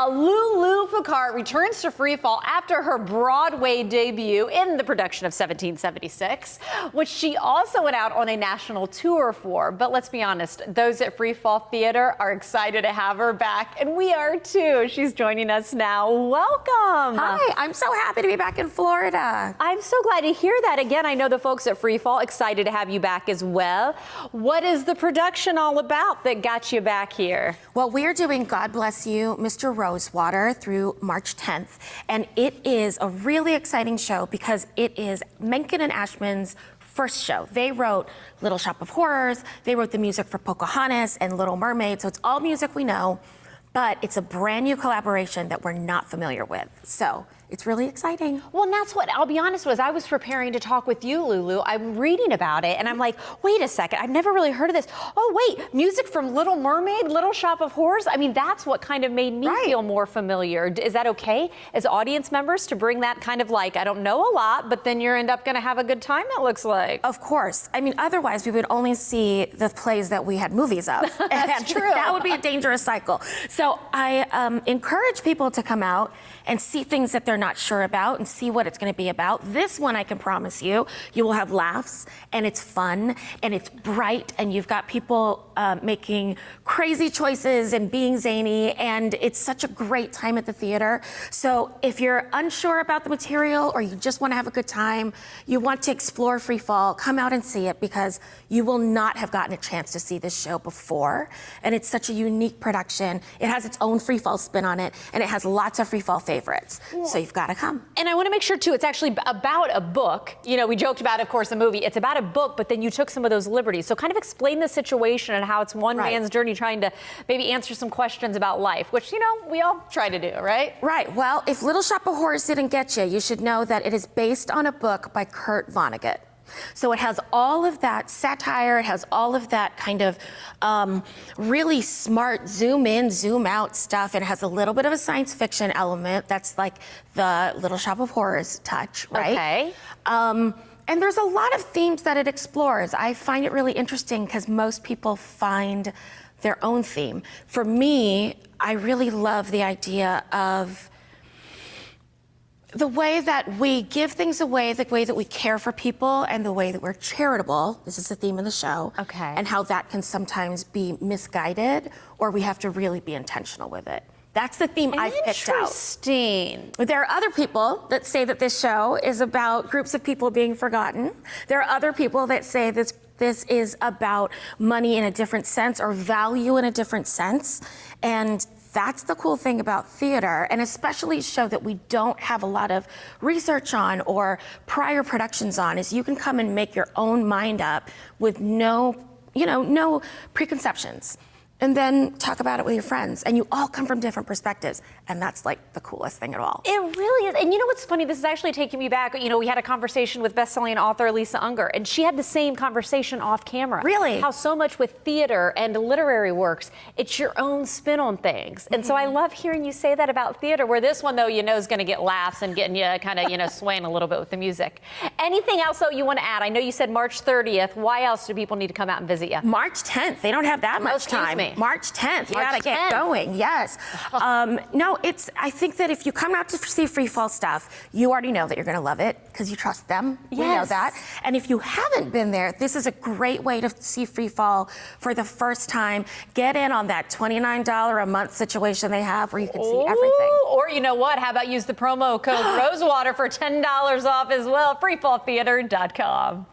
Lulu Picart returns to Freefall after her Broadway debut in the production of 1776, which she also went out on a national tour for. But let's be honest, those at Freefall Theater are excited to have her back, and we are too. She's joining us now. Welcome. Hi, I'm so happy to be back in Florida. I'm so glad to hear that. Again, I know the folks at Freefall excited to have you back as well. What is the production all about that got you back here? Well, we are doing God Bless You, Mr. Rosewater through March 10th. And it is a really exciting show because it is Menken and Ashman's first show. They wrote Little Shop of Horrors, they wrote the music for Pocahontas and Little Mermaid, so it's all music we know, but it's a brand new collaboration that we're not familiar with. So it's really exciting. Well, and that's what, I'll be honest, was I was preparing to talk with you, Lulu. I'm reading about it, and I'm like, wait a second, I've never really heard of this. Oh, wait, music from Little Mermaid, Little Shop of Horrors? I mean, that's what kind of made me feel more familiar. Is that okay as audience members to bring that kind of like, I don't know a lot, but then you end up gonna have a good time, it looks like? Of course. I mean, otherwise we would only see the plays that we had movies of. That's true. That would be a dangerous cycle. So I encourage people to come out and see things that they're not sure about and see what it's going to be about. This one, I can promise you, you will have laughs, and it's fun, and it's bright, and you've got people making crazy choices and being zany, and it's such a great time at the theater. So if you're unsure about the material or you just want to have a good time, you want to explore Freefall, come out and see it because you will not have gotten a chance to see this show before. And it's such a unique production. It has its own Freefall spin on it, and it has lots of Freefall favorites. Yeah. So you've got to come. And I want to make sure, too, it's actually about a book. You know, we joked about, of course, the movie. It's about a book, but then you took some of those liberties. So kind of explain the situation and how it's one man's journey trying to maybe answer some questions about life, which, you know, we all try to do, right? Right. Well, if Little Shop of Horrors didn't get you, you should know that it is based on a book by Kurt Vonnegut. So it has all of that satire, it has all of that kind of really smart zoom in, zoom out stuff. It has a little bit of a science fiction element. That's like the Little Shop of Horrors touch, right? Okay. And there's a lot of themes that it explores. I find it really interesting because most people find their own theme. For me, I really love the idea of the way that we give things away, the way that we care for people, and the way that we're charitable. This is the theme of the show. Okay. And how that can sometimes be misguided, or we have to really be intentional with it. That's the theme I've picked out. Interesting. There are other people that say that this show is about groups of people being forgotten. There are other people that say this is about money in a different sense or value in a different sense. And that's the cool thing about theater, and especially a show that we don't have a lot of research on or prior productions on, is you can come and make your own mind up with no preconceptions. And then talk about it with your friends, and you all come from different perspectives, and that's like the coolest thing at all. It really is. And you know what's funny? This is actually taking me back. You know, we had a conversation with best-selling author Lisa Unger, and she had the same conversation off camera. Really? How so much with theater and literary works, it's your own spin on things. And so I love hearing you say that about theater, where this one, though, you know, is going to get laughs and getting you kind of, you know, swaying a little bit with the music. Anything else, though, you want to add? I know you said March 30th. Why else do people need to come out and visit you? March 10th. They don't have that much time. March 10th. You gotta get going. Yes. No, I think that if you come out to see Freefall stuff, you already know that you're gonna love it because you trust them. Yes. We know that. And if you haven't been there, this is a great way to see Freefall for the first time. Get in on that $29 a month situation they have where you can see everything. Or you know what? How about use the promo code ROSEWATER for $10 off as well? Freefalltheater.com.